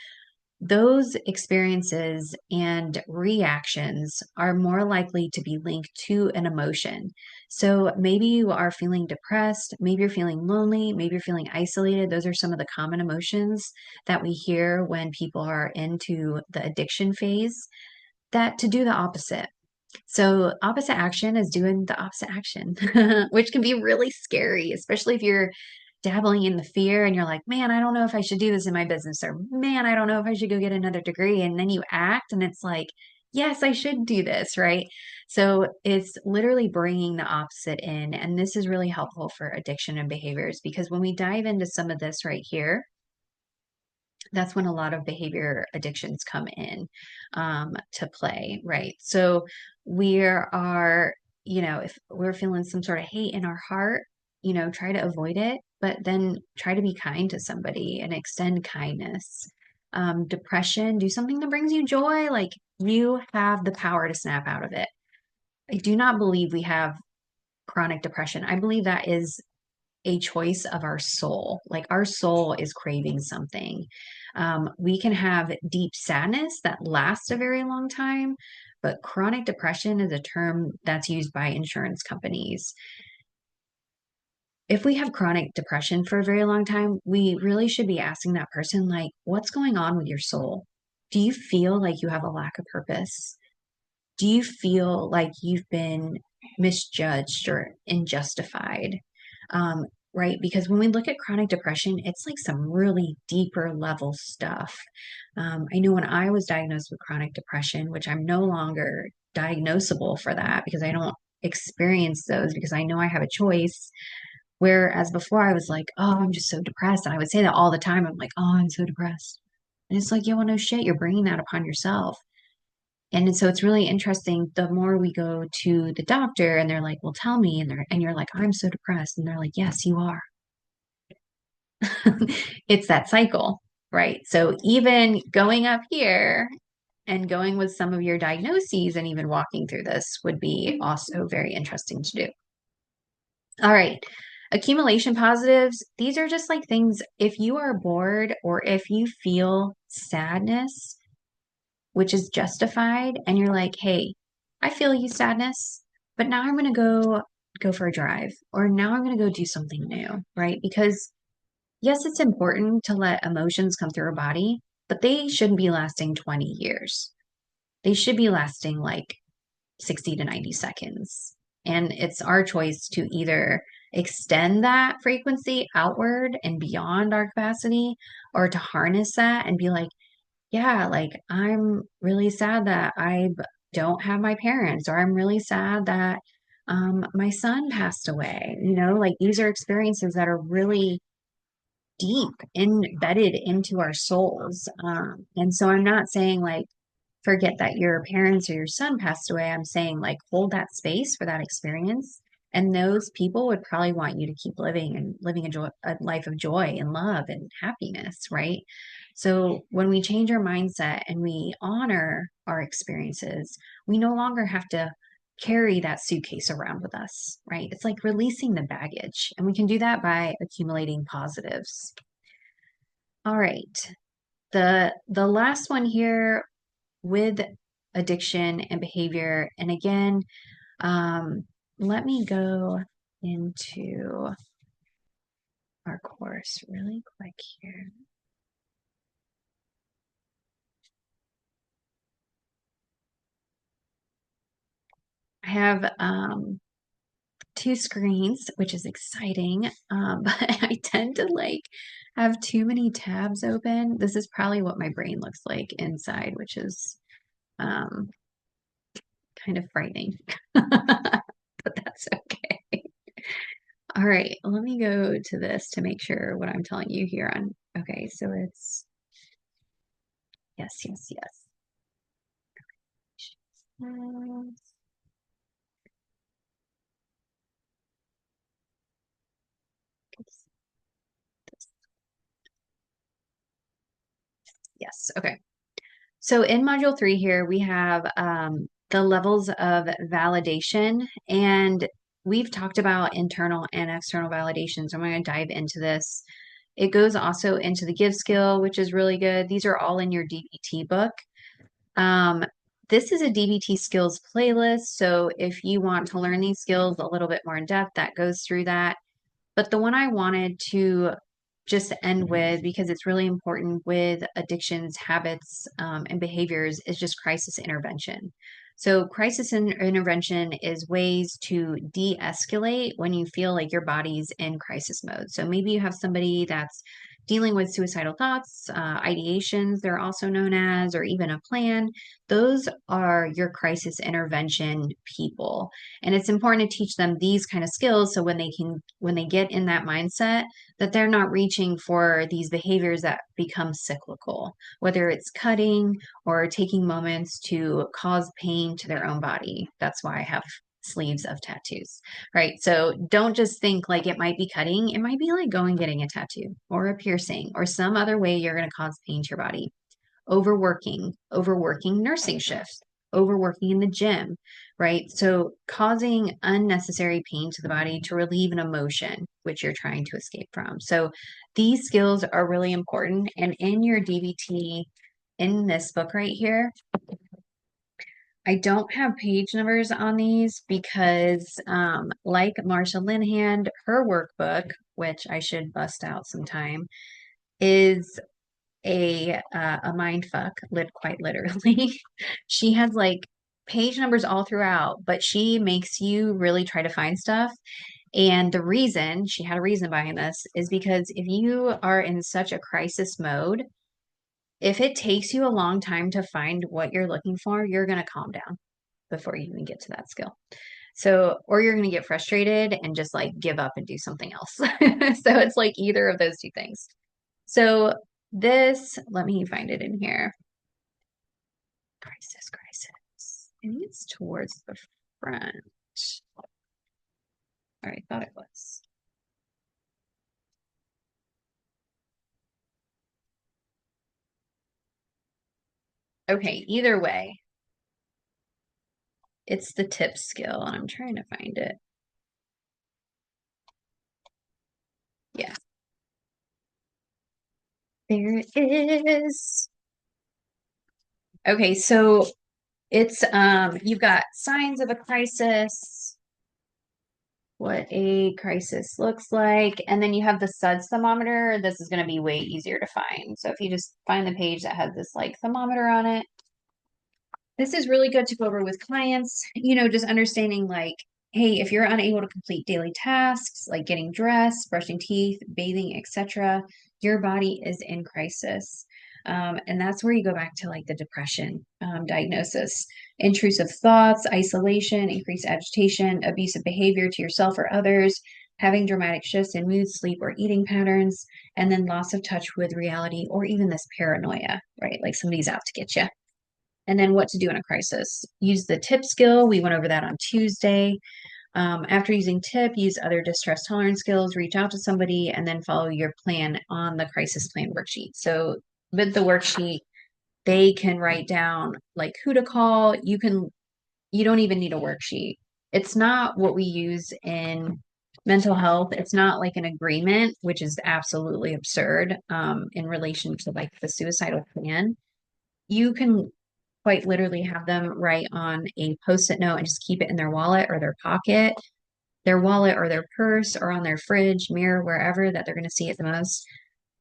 those experiences and reactions are more likely to be linked to an emotion. So maybe you are feeling depressed, maybe you're feeling lonely, maybe you're feeling isolated. Those are some of the common emotions that we hear when people are into the addiction phase, that to do the opposite. So, opposite action is doing the opposite action, which can be really scary, especially if you're dabbling in the fear and you're like, man, I don't know if I should do this in my business, or man, I don't know if I should go get another degree. And then you act, and it's like, yes, I should do this, right? So, it's literally bringing the opposite in. And this is really helpful for addiction and behaviors because when we dive into some of this right here, that's when a lot of behavior addictions come in to play, right? So we are, if we're feeling some sort of hate in our heart, try to avoid it, but then try to be kind to somebody and extend kindness. Depression, do something that brings you joy. Like you have the power to snap out of it. I do not believe we have chronic depression. I believe that is a choice of our soul. Like our soul is craving something. We can have deep sadness that lasts a very long time, but chronic depression is a term that's used by insurance companies. If we have chronic depression for a very long time, we really should be asking that person, like, what's going on with your soul? Do you feel like you have a lack of purpose? Do you feel like you've been misjudged or unjustified? Um, right? Because when we look at chronic depression, it's like some really deeper level stuff. I know when I was diagnosed with chronic depression, which I'm no longer diagnosable for that because I don't experience those because I know I have a choice. Whereas before I was like, oh, I'm just so depressed. And I would say that all the time. I'm like, oh, I'm so depressed. And it's like, yeah, well, no shit, you're bringing that upon yourself. And so it's really interesting. The more we go to the doctor and they're like, well, tell me. And you're like, I'm so depressed. And they're like, yes, you are. It's that cycle, right? So even going up here and going with some of your diagnoses and even walking through this would be also very interesting to do. All right. Accumulation positives, these are just like things if you are bored or if you feel sadness, which is justified, and you're like, hey, I feel you sadness, but now I'm gonna go for a drive, or now I'm gonna go do something new, right? Because yes, it's important to let emotions come through our body, but they shouldn't be lasting 20 years. They should be lasting like 60 to 90 seconds. And it's our choice to either extend that frequency outward and beyond our capacity or to harness that and be like, yeah, like I'm really sad that I don't have my parents, or I'm really sad that my son passed away. Like these are experiences that are really deep embedded into our souls. And so I'm not saying like forget that your parents or your son passed away. I'm saying like hold that space for that experience. And those people would probably want you to keep living and living a life of joy and love and happiness, right? So when we change our mindset and we honor our experiences, we no longer have to carry that suitcase around with us, right? It's like releasing the baggage. And we can do that by accumulating positives. All right. The last one here with addiction and behavior. And again, let me go into our course really quick here. I have two screens, which is exciting, but I tend to like have too many tabs open. This is probably what my brain looks like inside, which is um, kind of frightening, but that's okay. All right, let me go to this to make sure what I'm telling you here on. Okay, so it's yes, yes, yes. Yes, okay. So in module 3 here, we have the levels of validation. And we've talked about internal and external validations. I'm going to dive into this. It goes also into the give skill, which is really good. These are all in your DBT book. Um, this is a DBT skills playlist. So if you want to learn these skills a little bit more in depth, that goes through that. But the one I wanted to just end with, because it's really important with addictions, habits, and behaviors, is just crisis intervention. So, intervention is ways to de escalate when you feel like your body's in crisis mode. So, maybe you have somebody that's dealing with suicidal thoughts, ideations, they're also known as, or even a plan. Those are your crisis intervention people. And it's important to teach them these kind of skills so when they get in that mindset, that they're not reaching for these behaviors that become cyclical, whether it's cutting or taking moments to cause pain to their own body. That's why I have sleeves of tattoos, right? So don't just think like it might be cutting. It might be like going getting a tattoo or a piercing or some other way you're going to cause pain to your body. Overworking nursing shifts, overworking in the gym, right? So causing unnecessary pain to the body to relieve an emotion which you're trying to escape from. So these skills are really important. And in your DBT, in this book right here, I don't have page numbers on these because, like Marsha Linehan, her workbook, which I should bust out sometime, is a mind fuck, quite literally. She has like page numbers all throughout, but she makes you really try to find stuff. And the reason she had a reason behind this is because if you are in such a crisis mode, if it takes you a long time to find what you're looking for, you're going to calm down before you even get to that skill. So, or you're going to get frustrated and just like give up and do something else. So it's like either of those two things. So this, let me find it in here. Crisis. I think it's towards the front. All right, thought it was. Okay, either way, it's the tip skill, and I'm trying to find it. Yeah, there it is. Okay, so it's you've got signs of a crisis, what a crisis looks like, and then you have the SUDS thermometer. This is going to be way easier to find. So if you just find the page that has this like thermometer on it, this is really good to go over with clients, just understanding like, hey, if you're unable to complete daily tasks like getting dressed, brushing teeth, bathing, etc., your body is in crisis. And that's where you go back to like the depression diagnosis, intrusive thoughts, isolation, increased agitation, abusive behavior to yourself or others, having dramatic shifts in mood, sleep, or eating patterns, and then loss of touch with reality or even this paranoia, right? Like somebody's out to get you. And then what to do in a crisis. Use the tip skill. We went over that on Tuesday. After using tip, use other distress tolerance skills, reach out to somebody, and then follow your plan on the crisis plan worksheet. So with the worksheet, they can write down like who to call. You don't even need a worksheet. It's not what we use in mental health. It's not like an agreement, which is absolutely absurd in relation to like the suicidal plan. You can quite literally have them write on a post-it note and just keep it in their wallet or their wallet or their purse or on their fridge, mirror, wherever that they're going to see it the most,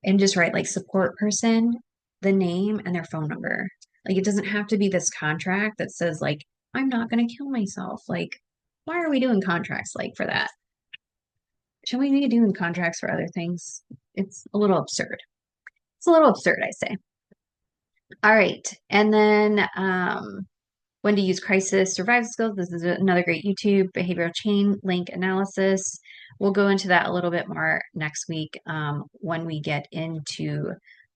and just write like support person, the name, and their phone number. Like it doesn't have to be this contract that says like, I'm not going to kill myself. Like, why are we doing contracts like for that? Should we be doing contracts for other things? It's a little absurd. It's a little absurd, I say. All right. And then when to use crisis survival skills. This is another great YouTube behavioral chain link analysis. We'll go into that a little bit more next week when we get into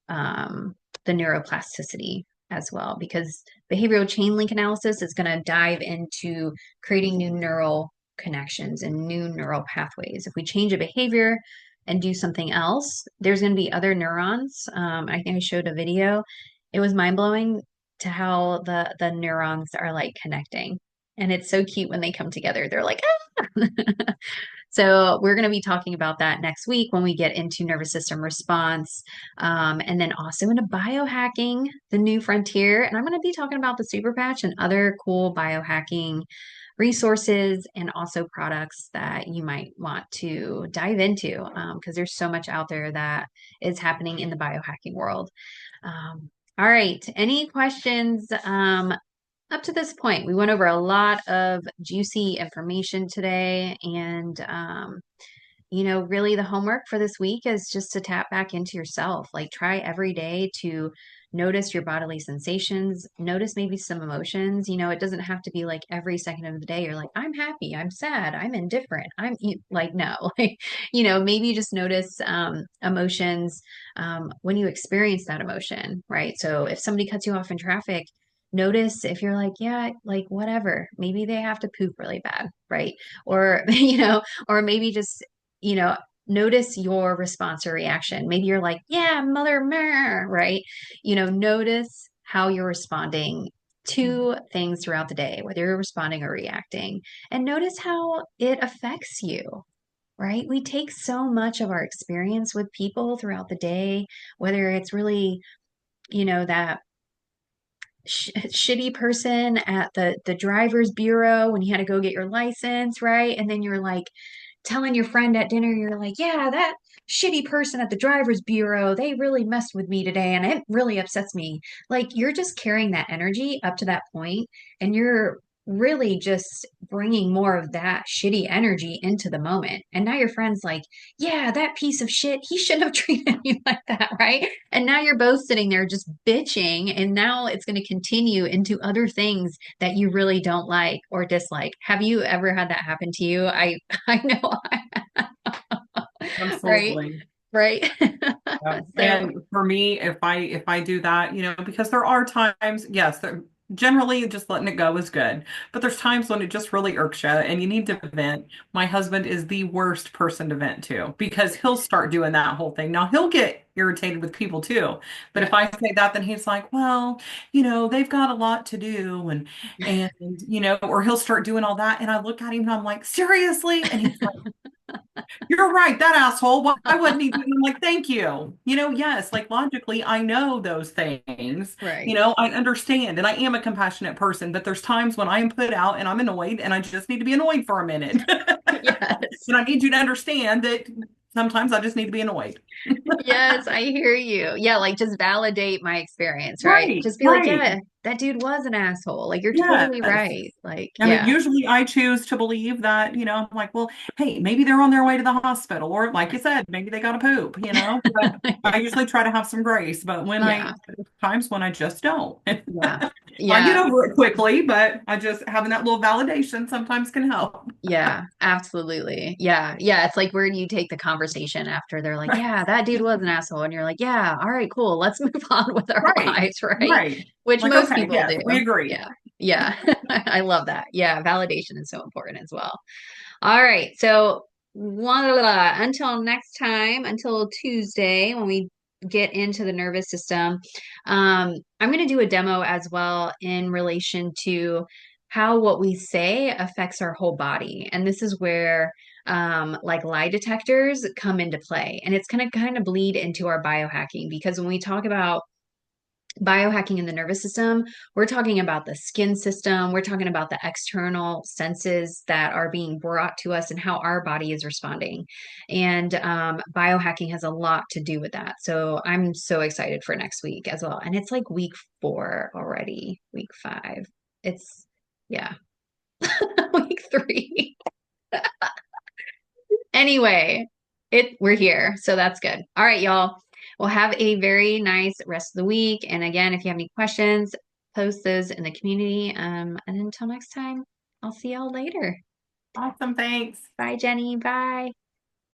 the neuroplasticity as well, because behavioral chain link analysis is going to dive into creating new neural connections and new neural pathways. If we change a behavior and do something else, there's going to be other neurons. I think I showed a video. It was mind blowing to how the neurons are like connecting. And it's so cute when they come together. They're like, ah! So we're going to be talking about that next week when we get into nervous system response, and then also into biohacking, the new frontier. And I'm going to be talking about the super patch and other cool biohacking resources and also products that you might want to dive into, because there's so much out there that is happening in the biohacking world. All right. Any questions up to this point? We went over a lot of juicy information today, and really the homework for this week is just to tap back into yourself. Like try every day to notice your bodily sensations, notice maybe some emotions. It doesn't have to be like every second of the day you're like, I'm happy, I'm sad, I'm indifferent. Like, no, like, maybe just notice emotions when you experience that emotion, right? So if somebody cuts you off in traffic, notice if you're like, yeah, like whatever, maybe they have to poop really bad, right? Or, or maybe just you know, notice your response or reaction. Maybe you're like, yeah, mother, meh, right? Notice how you're responding to things throughout the day, whether you're responding or reacting, and notice how it affects you. Right? We take so much of our experience with people throughout the day, whether it's really, that shitty person at the driver's bureau when you had to go get your license, right? And then you're like telling your friend at dinner, you're like, yeah, that shitty person at the driver's bureau, they really messed with me today and it really upsets me. Like you're just carrying that energy up to that point and you're really just bringing more of that shitty energy into the moment. And now your friend's like, yeah, that piece of shit, he shouldn't have treated you like that, right? And now you're both sitting there just bitching and now it's going to continue into other things that you really don't like or dislike. Have you ever had that happen to you? I know right? Absolutely. Right. Yeah. So, And for me, if I do that, because there are times, yes, generally just letting it go is good. But there's times when it just really irks you and you need to vent. My husband is the worst person to vent to because he'll start doing that whole thing. Now he'll get irritated with people too. But if yeah. I say that, then he's like, well, they've got a lot to do and or he'll start doing all that. And I look at him and I'm like, seriously? And he's like, you're right, that asshole. Why wouldn't he do it? And I'm like, thank you. Yes, like logically, I know those things. Right. I understand, and I am a compassionate person, but there's times when I am put out and I'm annoyed, and I just need to be annoyed for a minute. Yes. And I need you to understand that sometimes I just need to be annoyed. Yes, I hear you. Yeah, like just validate my experience, right? Right, Just be like, right. yeah, that dude was an asshole. Like you're totally Yes. right. Like, I mean, yeah. usually I choose to believe that, I'm like, well, hey, maybe they're on their way to the hospital, or like you said, maybe they got to poop. But I usually try to have some grace, but Yeah. times when I just don't. Yeah. I get Yeah. over it quickly, but I just having that little validation sometimes can help. Yeah, absolutely. Yeah. Yeah. It's like where do you take the conversation after they're like, yeah, that dude was an asshole. And you're like, yeah, all right, cool. Let's move on with our Right, lives, right? right. Which Like, most okay, people yes, do. we agree. Yeah. Yeah. I love that. Yeah. Validation is so important as well. All right. So, until next time, until Tuesday, when we get into the nervous system, I'm going to do a demo as well in relation to how what we say affects our whole body. And this is where like lie detectors come into play. And it's going to kind of bleed into our biohacking because when we talk about biohacking in the nervous system, we're talking about the skin system, we're talking about the external senses that are being brought to us and how our body is responding. And biohacking has a lot to do with that. So I'm so excited for next week as well. And it's like week 4 already, week 5. It's, yeah, week 3. Anyway, we're here, so that's good. All right, y'all. Well, have a very nice rest of the week. And again, if you have any questions, post those in the community. And until next time, I'll see y'all later. Awesome, thanks. Bye, Jenny. Bye.